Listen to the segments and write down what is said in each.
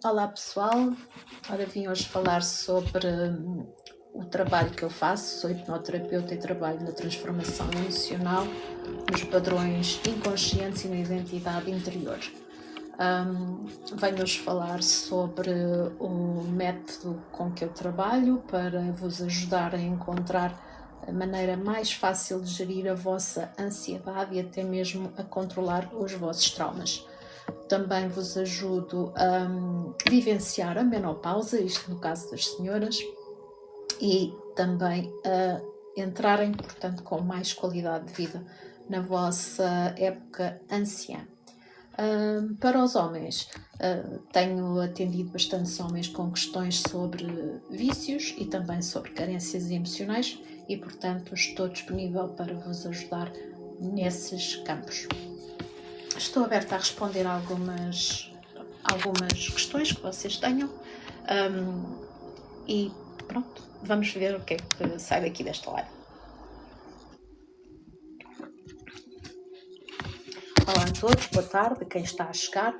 Olá pessoal, ora vim hoje falar sobre o trabalho que eu faço. Sou hipnoterapeuta e trabalho na transformação emocional, nos padrões inconscientes e na identidade interior. Venho hoje falar sobre o método com que eu trabalho para vos ajudar a encontrar a maneira mais fácil de gerir a vossa ansiedade e até mesmo a controlar os vossos traumas. Também vos ajudo a vivenciar a menopausa, isto no caso das senhoras, e também a entrarem, portanto, com mais qualidade de vida na vossa época anciã. Para os homens, tenho atendido bastantes homens com questões sobre vícios e também sobre carências emocionais e, portanto, estou disponível para vos ajudar nesses campos. Estou aberta a responder algumas questões que vocês tenham e pronto, vamos ver o que é que sai daqui desta live. Olá a todos, boa tarde, quem está a chegar.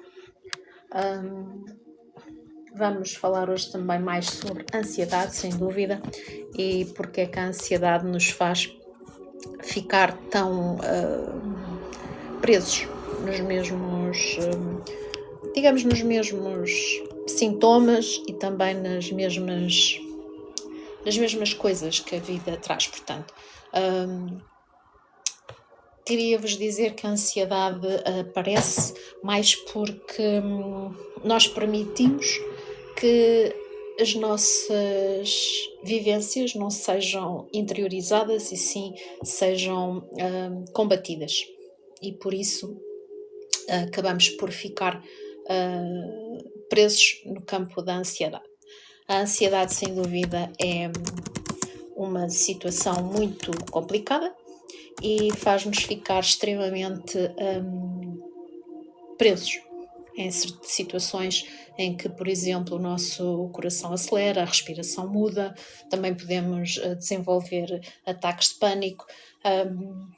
Vamos falar hoje também mais sobre ansiedade, sem dúvida, e porque é que a ansiedade nos faz ficar tão presos nos mesmos, digamos, nos mesmos sintomas e também nas mesmas coisas que a vida traz. Portanto, queria-vos dizer que a ansiedade aparece mais porque nós permitimos que as nossas vivências não sejam interiorizadas e sim sejam combatidas. E por isso acabamos por ficar presos no campo da ansiedade. A ansiedade, sem dúvida, é uma situação muito complicada e faz-nos ficar extremamente presos em situações em que, por exemplo, o nosso coração acelera, a respiração muda, também podemos desenvolver ataques de pânico,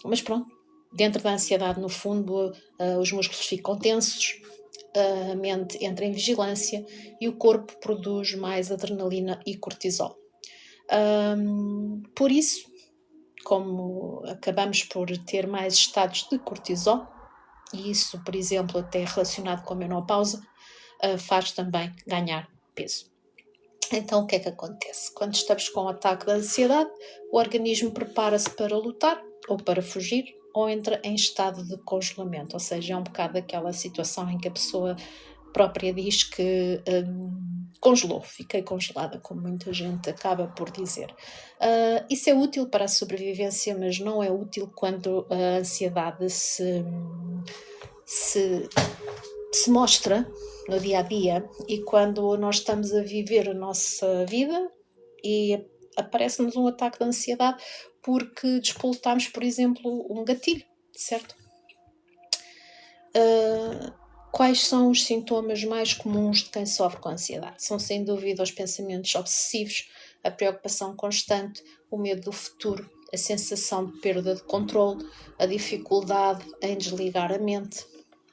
mas pronto, dentro da ansiedade, no fundo, os músculos ficam tensos, a mente entra em vigilância e o corpo produz mais adrenalina e cortisol. Por isso, como acabamos por ter mais estados de cortisol, e isso, por exemplo, até relacionado com a menopausa, faz também ganhar peso. Então, o que é que acontece? Quando estamos com um ataque de ansiedade, o organismo prepara-se para lutar ou para fugir, ou entra em estado de congelamento, ou seja, é um bocado aquela situação em que a pessoa própria diz que congelou, fiquei congelada, como muita gente acaba por dizer. Isso é útil para a sobrevivência, mas não é útil quando a ansiedade se mostra no dia a dia e quando nós estamos a viver a nossa vida e aparece-nos um ataque de ansiedade porque despoltamos, por exemplo, um gatilho, certo? Quais são os sintomas mais comuns de quem sofre com ansiedade? São, sem dúvida, os pensamentos obsessivos, a preocupação constante, o medo do futuro, a sensação de perda de controle, a dificuldade em desligar a mente,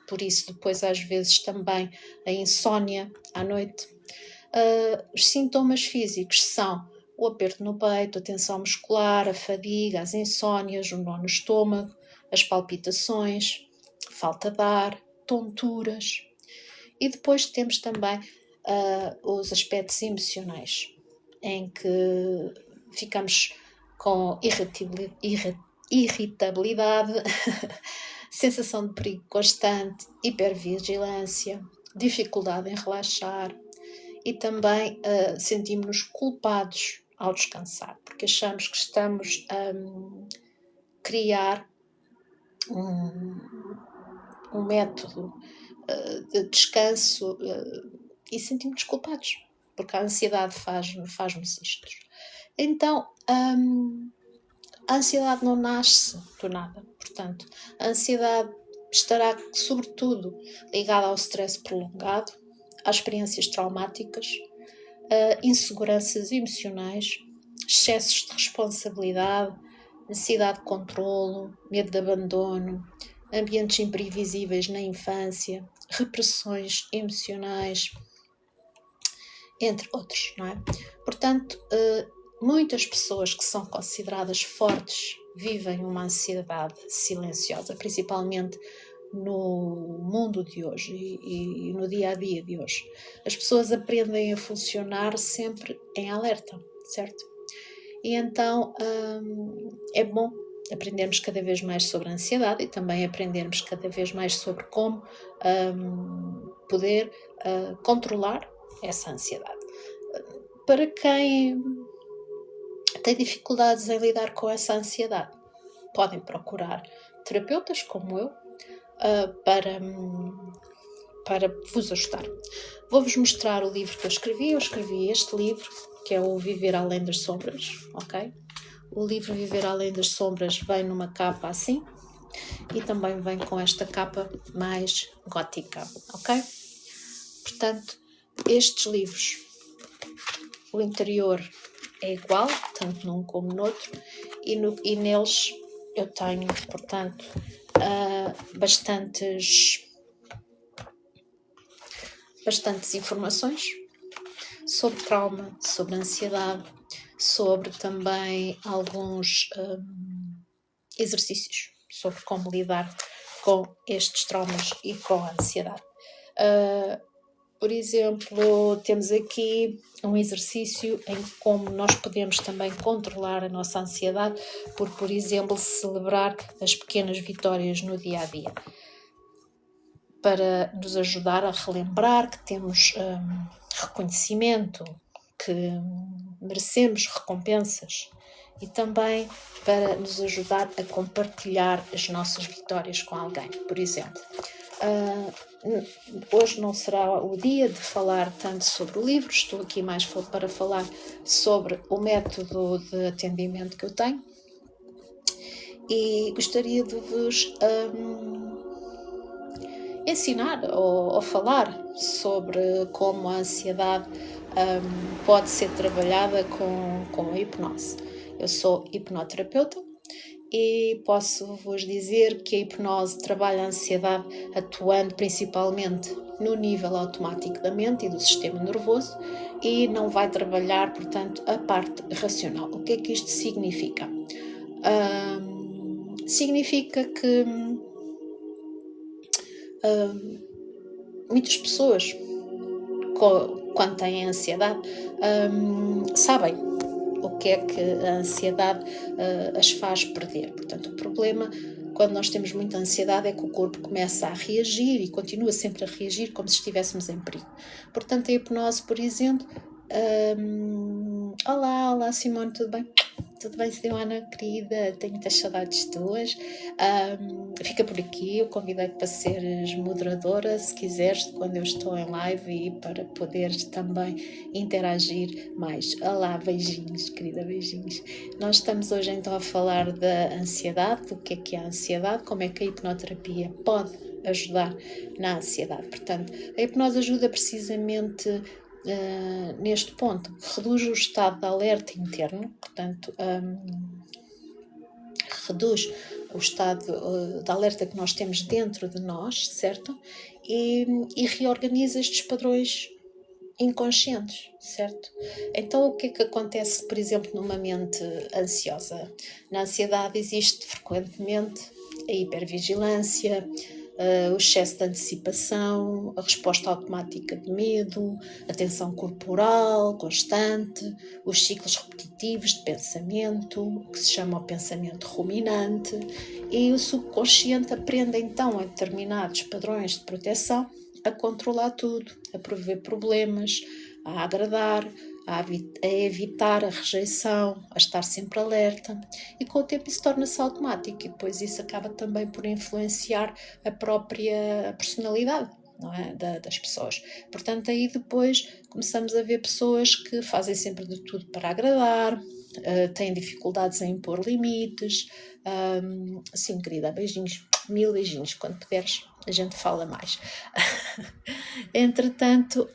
por isso depois às vezes também a insónia à noite. Os sintomas físicos são o aperto no peito, a tensão muscular, a fadiga, as insónias, o nó no estômago, as palpitações, falta de ar, tonturas. E depois temos também os aspectos emocionais, em que ficamos com irritabilidade, sensação de perigo constante, hipervigilância, dificuldade em relaxar e também sentimos-nos culpados ao descansar, porque achamos que estamos a criar um método de descanso e sentimos-nos culpados, porque a ansiedade faz-nos isto. Então, a ansiedade não nasce do nada, portanto, a ansiedade estará sobretudo ligada ao stress prolongado, às experiências traumáticas, a inseguranças emocionais, excessos de responsabilidade, necessidade de controlo, medo de abandono, ambientes imprevisíveis na infância, repressões emocionais, entre outros, não é? Portanto, muitas pessoas que são consideradas fortes vivem uma ansiedade silenciosa, principalmente no mundo de hoje e no dia a dia de hoje. As pessoas aprendem a funcionar sempre em alerta, certo? E então é bom aprendermos cada vez mais sobre a ansiedade e também aprendermos cada vez mais sobre como poder controlar essa ansiedade. Para quem tem dificuldades em lidar com essa ansiedade, podem procurar terapeutas como eu para vos ajudar. Vou-vos mostrar o livro que eu escrevi. Eu escrevi este livro, que é o Viver Além das Sombras, ok? O livro Viver Além das Sombras vem numa capa assim e também vem com esta capa mais gótica, ok? Portanto, estes livros, o interior é igual, tanto num como no outro, e neles eu tenho, portanto, bastantes informações sobre trauma, sobre ansiedade, sobre também alguns exercícios sobre como lidar com estes traumas e com a ansiedade. Por exemplo, temos aqui um exercício em como nós podemos também controlar a nossa ansiedade por exemplo, celebrar as pequenas vitórias no dia a dia, para nos ajudar a relembrar que temos reconhecimento, que merecemos recompensas e também para nos ajudar a compartilhar as nossas vitórias com alguém. Por exemplo, hoje não será o dia de falar tanto sobre o livro, estou aqui mais para falar sobre o método de atendimento que eu tenho e gostaria de vos ensinar ou falar sobre como a ansiedade pode ser trabalhada com a hipnose. Eu sou hipnoterapeuta e posso vos dizer que a hipnose trabalha a ansiedade atuando principalmente no nível automático da mente e do sistema nervoso e não vai trabalhar, portanto, a parte racional. O que é que isto significa? Significa que muitas pessoas, quando têm ansiedade, sabem o que é que a ansiedade as faz perder. Portanto, o problema quando nós temos muita ansiedade é que o corpo começa a reagir e continua sempre a reagir como se estivéssemos em perigo. Portanto, a hipnose, por exemplo, olá Simone, tudo bem? Tudo bem, Simona, querida? Tenho muitas saudades tuas. Fica por aqui, eu convidei-te para seres moderadora, se quiseres, quando eu estou em live e para poderes também interagir mais. Olá, beijinhos, querida, beijinhos. Nós estamos hoje então a falar da ansiedade, do que é a ansiedade, como é que a hipnoterapia pode ajudar na ansiedade. Portanto, a hipnose ajuda precisamente neste ponto, reduz o estado de alerta interno, portanto, reduz o estado de alerta que nós temos dentro de nós, certo? E reorganiza estes padrões inconscientes, certo? Então, o que é que acontece, por exemplo, numa mente ansiosa? Na ansiedade existe frequentemente a hipervigilância, o excesso de antecipação, a resposta automática de medo, a tensão corporal constante, os ciclos repetitivos de pensamento, que se chama o pensamento ruminante, e o subconsciente aprende então a determinados padrões de proteção, a controlar tudo, a prever problemas, a agradar, a evitar a rejeição, a estar sempre alerta, e com o tempo isso torna-se automático e depois isso acaba também por influenciar a própria personalidade, não é? Das pessoas. Portanto, aí depois começamos a ver pessoas que fazem sempre de tudo para agradar, têm dificuldades em impor limites. Sim, querida, beijinhos, 1000 beijinhos, quando puderes a gente fala mais. Entretanto,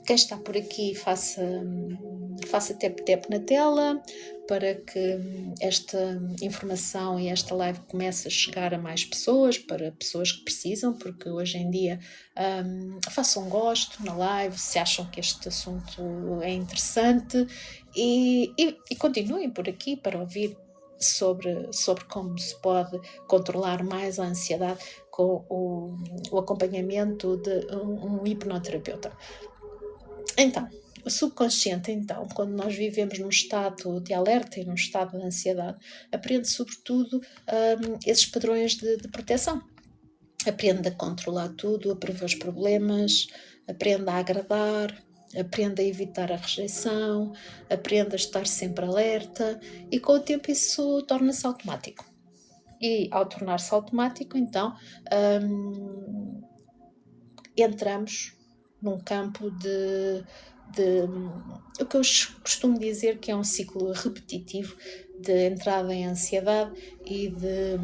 Quem está por aqui faça tap-tap na tela para que esta informação e esta live comece a chegar a mais pessoas, para pessoas que precisam, porque hoje em dia façam gosto na live, se acham que este assunto é interessante e continuem por aqui para ouvir sobre como se pode controlar mais a ansiedade com o acompanhamento de um hipnoterapeuta. Então, o subconsciente, então, quando nós vivemos num estado de alerta e num estado de ansiedade, aprende sobretudo esses padrões de proteção. Aprende a controlar tudo, a prever os problemas, aprende a agradar, aprende a evitar a rejeição, aprende a estar sempre alerta e com o tempo isso torna-se automático. E ao tornar-se automático, então, entramos num campo de o que eu costumo dizer que é um ciclo repetitivo de entrada em ansiedade e de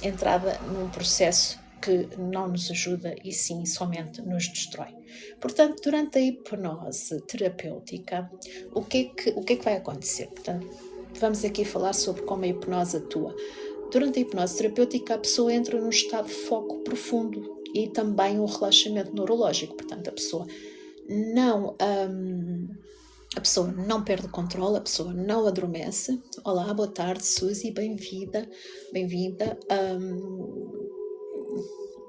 entrada num processo que não nos ajuda e sim somente nos destrói. Portanto, durante a hipnose terapêutica, o que é que vai acontecer? Portanto, vamos aqui falar sobre como a hipnose atua. Durante a hipnose terapêutica, a pessoa entra num estado de foco profundo e também um relaxamento neurológico. Portanto, a pessoa não perde o controle, a pessoa não adormece. Olá, boa tarde, Suzy, bem-vinda.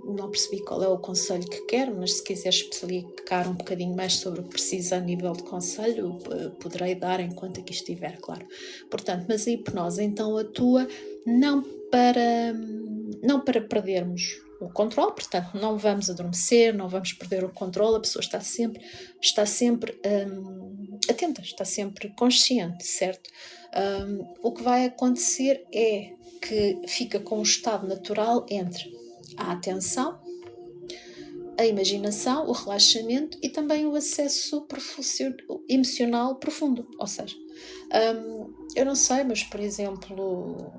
Não percebi qual é o conselho que quer, mas se quiser explicar um bocadinho mais sobre o que precisa a nível de conselho, poderei dar enquanto aqui estiver, claro. Portanto, mas a hipnose então atua não para perdermos o controle, portanto, não vamos adormecer, não vamos perder o controle, a pessoa está sempre atenta, está sempre consciente, certo? O que vai acontecer é que fica com um estado natural entre a atenção, a imaginação, o relaxamento e também o acesso emocional profundo. Ou seja, eu não sei, mas por exemplo,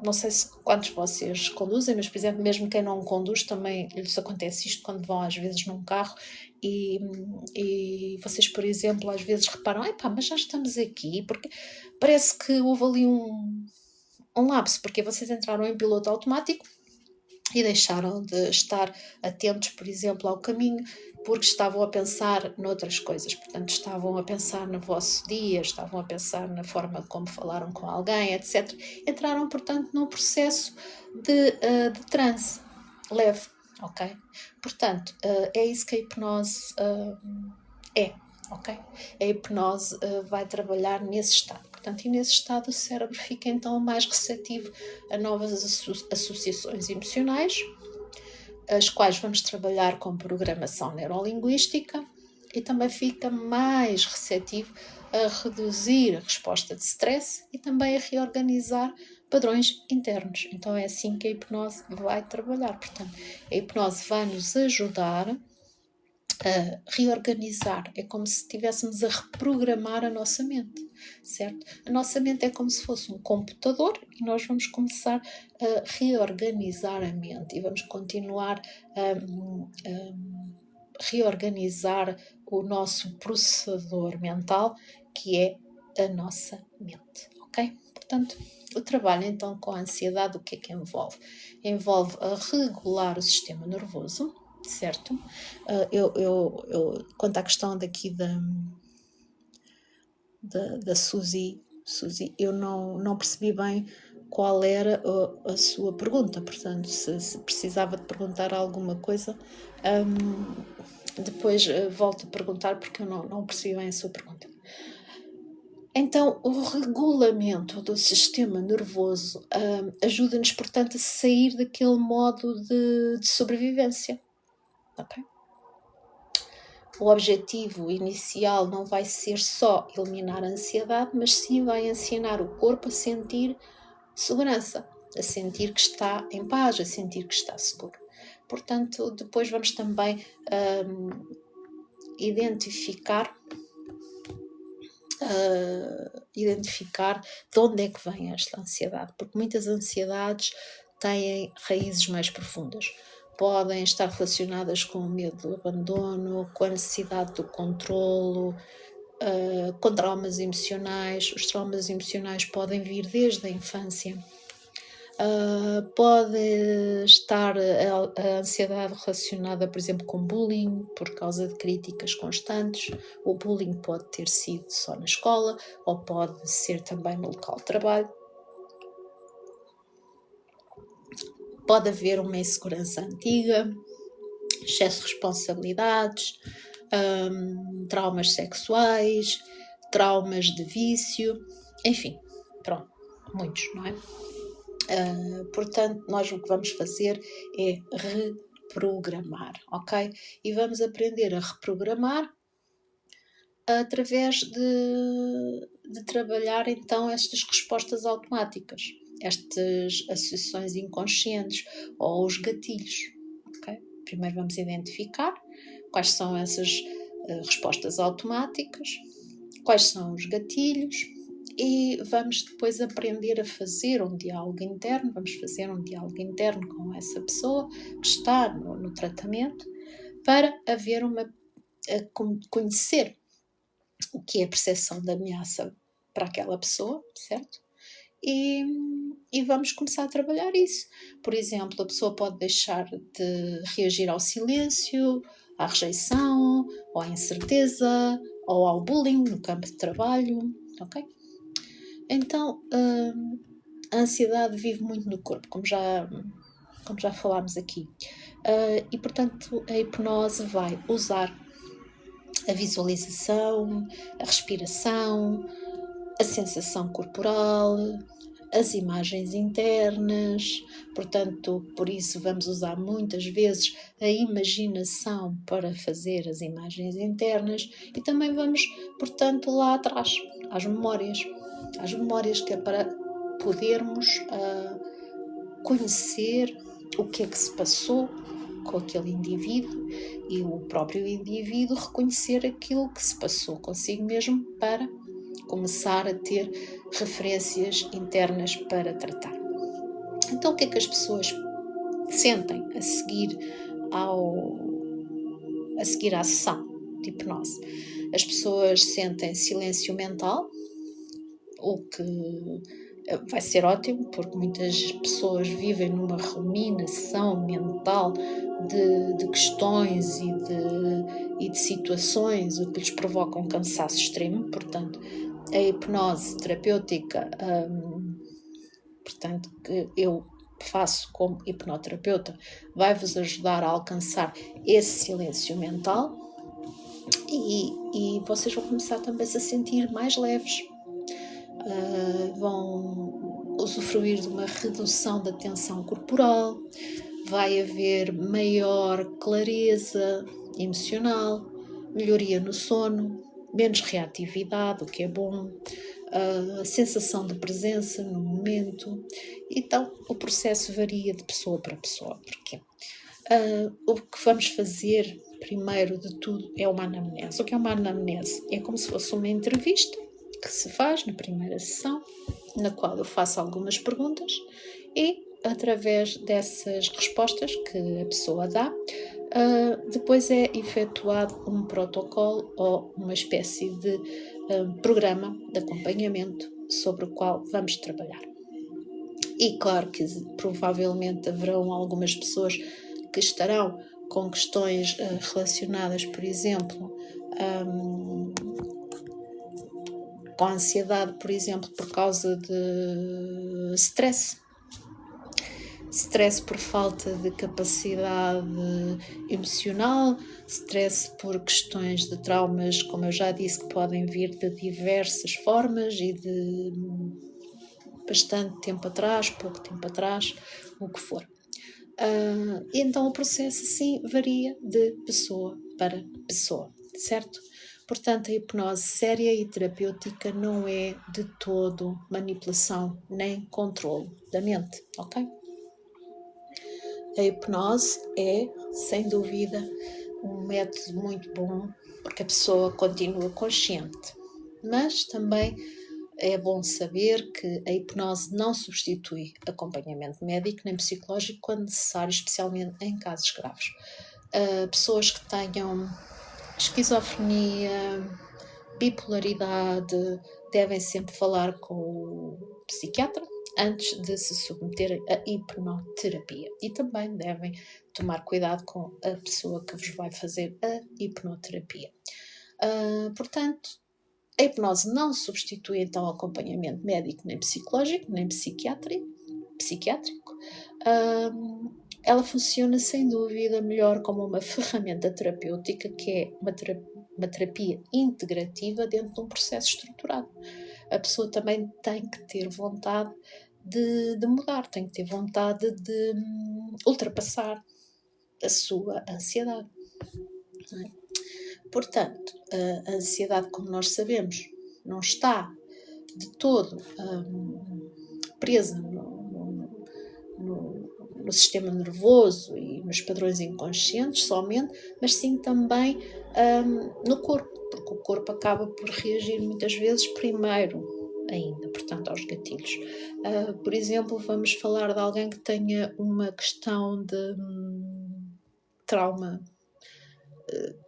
não sei se quantos vocês conduzem, mas por exemplo, mesmo quem não conduz também lhes acontece isto quando vão às vezes num carro e vocês, por exemplo, às vezes reparam, mas já estamos aqui, porque parece que houve ali um lapso, porque vocês entraram em piloto automático e deixaram de estar atentos, por exemplo, ao caminho, porque estavam a pensar noutras coisas. Portanto, estavam a pensar no vosso dia, estavam a pensar na forma como falaram com alguém, etc. Entraram, portanto, num processo de transe leve, ok? Portanto, é isso que a hipnose é, ok? A hipnose vai trabalhar nesse estado. Portanto, e nesse estado o cérebro fica então mais receptivo a novas associações emocionais, as quais vamos trabalhar com programação neurolinguística, e também fica mais receptivo a reduzir a resposta de stress e também a reorganizar padrões internos. Então é assim que a hipnose vai trabalhar. Portanto, a hipnose vai nos ajudar a reorganizar, é como se estivéssemos a reprogramar a nossa mente, certo? A nossa mente é como se fosse um computador e nós vamos começar a reorganizar a mente e vamos continuar a reorganizar o nosso processador mental, que é a nossa mente, ok? Portanto, o trabalho então com a ansiedade, o que é que envolve? Envolve a regular o sistema nervoso, certo? Eu quanto à questão daqui da Suzy, eu não percebi bem qual era a sua pergunta, portanto, se precisava de perguntar alguma coisa, depois volto a perguntar porque eu não percebi bem a sua pergunta. Então, o regulamento do sistema nervoso ajuda-nos, portanto, a sair daquele modo de sobrevivência. Ok? O objetivo inicial não vai ser só eliminar a ansiedade, mas sim vai ensinar o corpo a sentir segurança, a sentir que está em paz, a sentir que está seguro. Portanto, depois vamos também identificar de onde é que vem esta ansiedade, porque muitas ansiedades têm raízes mais profundas. podem estar relacionadas com o medo do abandono, com a necessidade do controlo, com traumas emocionais. Os traumas emocionais podem vir desde a infância. Pode estar a ansiedade relacionada, por exemplo, com bullying, por causa de críticas constantes. O bullying pode ter sido só na escola, ou pode ser também no local de trabalho. Pode haver uma insegurança antiga, excesso de responsabilidades, traumas sexuais, traumas de vício, enfim, pronto, muitos, não é? Portanto, nós o que vamos fazer é reprogramar, ok? E vamos aprender a reprogramar através de trabalhar então estas respostas automáticas, estas associações inconscientes ou os gatilhos, ok? Primeiro vamos identificar quais são essas respostas automáticas, quais são os gatilhos, e vamos depois aprender a fazer um diálogo interno. Vamos fazer um diálogo interno com essa pessoa que está no tratamento, para haver conhecer o que é a percepção da ameaça para aquela pessoa, certo? E vamos começar a trabalhar isso. Por exemplo, a pessoa pode deixar de reagir ao silêncio, à rejeição, ou à incerteza, ou ao bullying no campo de trabalho, ok? Então, a ansiedade vive muito no corpo, como já falámos aqui. E, portanto, a hipnose vai usar a visualização, a respiração, a sensação corporal, as imagens internas. Portanto, por isso vamos usar muitas vezes a imaginação para fazer as imagens internas, e também vamos, portanto, lá atrás, às memórias, que é para podermos conhecer o que é que se passou com aquele indivíduo, e o próprio indivíduo reconhecer aquilo que se passou consigo mesmo, para começar a ter referências internas para tratar. Então, o que é que as pessoas sentem a seguir à sessão de hipnose? As pessoas sentem silêncio mental, o que vai ser ótimo, porque muitas pessoas vivem numa ruminação mental de questões e de situações, o que lhes provoca um cansaço extremo. Portanto, a hipnose terapêutica, portanto, que eu faço como hipnoterapeuta, vai-vos ajudar a alcançar esse silêncio mental, e vocês vão começar também a se sentir mais leves. Vão usufruir de uma redução da tensão corporal, vai haver maior clareza emocional, melhoria no sono, menos reatividade, o que é bom, a sensação de presença no momento. Então, o processo varia de pessoa para pessoa. Porque o que vamos fazer, primeiro de tudo, é uma anamnese. O que é uma anamnese? É como se fosse uma entrevista que se faz na primeira sessão, na qual eu faço algumas perguntas, e através dessas respostas que a pessoa dá, depois é efetuado um protocolo ou uma espécie de programa de acompanhamento sobre o qual vamos trabalhar. E claro que provavelmente haverão algumas pessoas que estarão com questões relacionadas, por exemplo, com a ansiedade, por exemplo, por causa de stress por falta de capacidade emocional, stress por questões de traumas, como eu já disse, que podem vir de diversas formas e de bastante tempo atrás, pouco tempo atrás, o que for. Então o processo assim varia de pessoa para pessoa, certo? Portanto, a hipnose séria e terapêutica não é de todo manipulação nem controle da mente, ok? A hipnose é, sem dúvida, um método muito bom, porque a pessoa continua consciente, mas também é bom saber que a hipnose não substitui acompanhamento médico nem psicológico quando necessário, especialmente em casos graves. Pessoas que tenham esquizofrenia, bipolaridade, devem sempre falar com o psiquiatra antes de se submeterem à hipnoterapia. E também devem tomar cuidado com a pessoa que vos vai fazer a hipnoterapia. Portanto, a hipnose não substitui então acompanhamento médico, nem psicológico, nem psiquiátrico. Ela funciona sem dúvida melhor como uma ferramenta terapêutica, que é uma terapia integrativa dentro de um processo estruturado. A pessoa também tem que ter vontade de mudar, tem que ter vontade de ultrapassar a sua ansiedade. Não é? Portanto, a ansiedade, como nós sabemos, não está de todo presa no sistema nervoso e nos padrões inconscientes somente, mas sim também no corpo, porque o corpo acaba por reagir muitas vezes primeiro ainda, portanto, aos gatilhos. Por exemplo, vamos falar de alguém que tenha uma questão de trauma,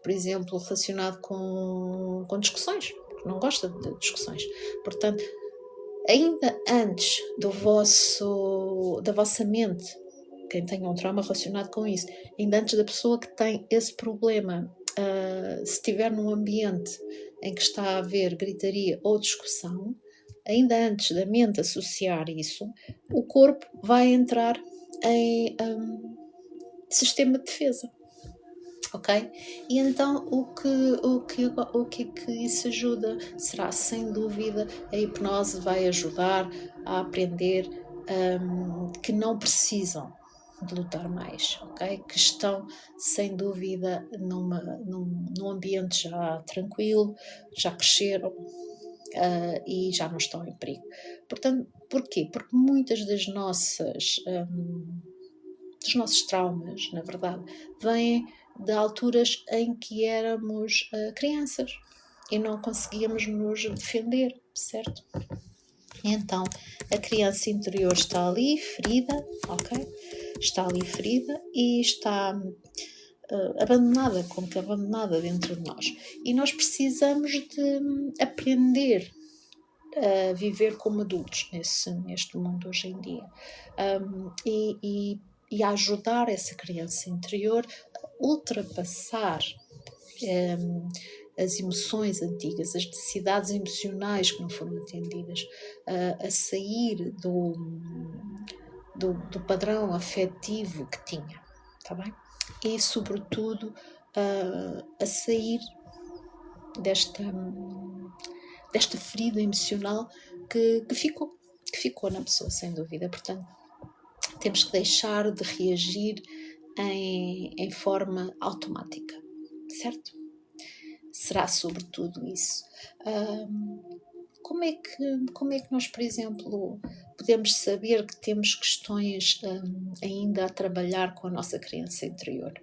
por exemplo, relacionado com discussões, porque não gosta de discussões. Portanto, ainda antes da vossa mente, quem tenha um trauma relacionado com isso, ainda antes da pessoa que tem esse problema, se estiver num ambiente em que está a haver gritaria ou discussão, ainda antes da mente associar isso, o corpo vai entrar em sistema de defesa. Ok? E então o que é que isso ajuda? Será sem dúvida a hipnose vai ajudar a aprender que não precisam de lutar mais, ok? Que estão sem dúvida num ambiente já tranquilo, já cresceram e já não estão em perigo. Portanto, porquê? Porque muitas dos nossos traumas, na verdade, vêm de alturas em que éramos crianças e não conseguíamos nos defender, certo? Então, a criança interior está ali ferida, ok? Está ali ferida e está abandonada, como que abandonada dentro de nós. E nós precisamos de aprender a viver como adultos neste mundo hoje em dia. E a ajudar essa criança interior a ultrapassar as emoções antigas, as necessidades emocionais que não foram atendidas, a sair do padrão afetivo que tinha, tá bem? E, sobretudo, a sair desta ferida emocional que ficou na pessoa, sem dúvida. Portanto, temos que deixar de reagir em forma automática, certo? Será sobretudo isso. Como é que nós, por exemplo, podemos saber que temos questões ainda a trabalhar com a nossa criança interior?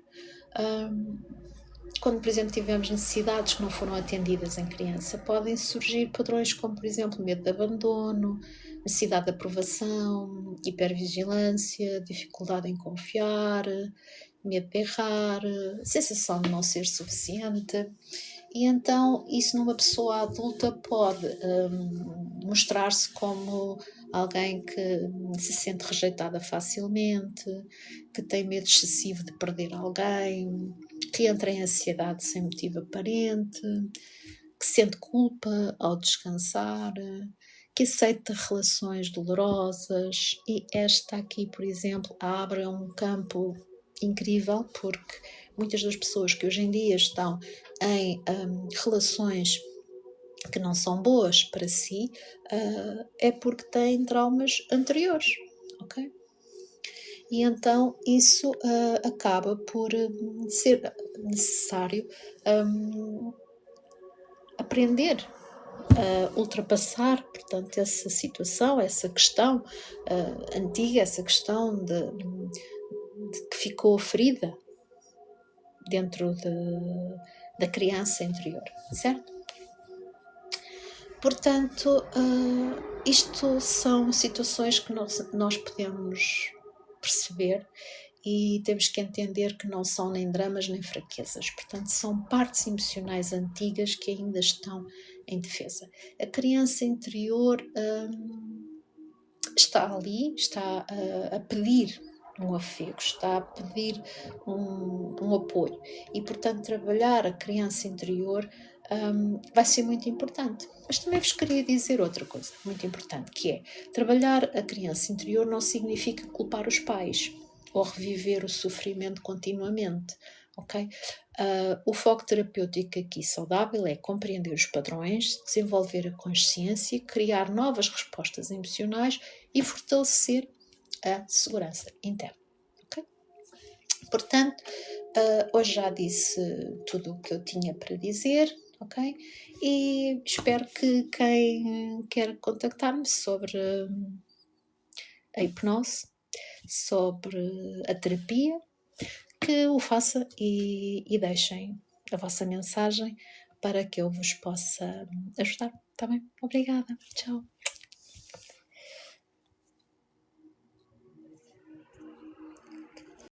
Quando, por exemplo, tivemos necessidades que não foram atendidas em criança, podem surgir padrões como, por exemplo, medo de abandono, necessidade de aprovação, hipervigilância, dificuldade em confiar, medo de errar, sensação de não ser suficiente. E então isso numa pessoa adulta pode mostrar-se como alguém que se sente rejeitada facilmente, que tem medo excessivo de perder alguém, que entra em ansiedade sem motivo aparente, que sente culpa ao descansar, que aceita relações dolorosas. E esta aqui, por exemplo, abre um campo incrível, porque muitas das pessoas que hoje em dia estão em relações que não são boas para si, é porque têm traumas anteriores, ok? E então isso acaba por ser necessário aprender a ultrapassar, portanto, essa situação, essa questão antiga, essa questão de que ficou ferida dentro da criança interior, certo? Portanto, isto são situações que nós podemos perceber e temos que entender que não são nem dramas nem fraquezas. Portanto, são partes emocionais antigas que ainda estão em defesa. A criança interior está ali, está a pedir um afego, está a pedir um apoio. E, portanto, trabalhar a criança interior vai ser muito importante. Mas também vos queria dizer outra coisa muito importante, que é, trabalhar a criança interior não significa culpar os pais ou reviver o sofrimento continuamente, ok? O foco terapêutico aqui saudável é compreender os padrões, desenvolver a consciência, criar novas respostas emocionais e fortalecer a segurança interna, ok? Portanto, hoje já disse tudo o que eu tinha para dizer, ok? E espero que quem quer contactar-me sobre a hipnose, sobre a terapia, que o faça e deixem a vossa mensagem para que eu vos possa ajudar, está bem? Obrigada, tchau.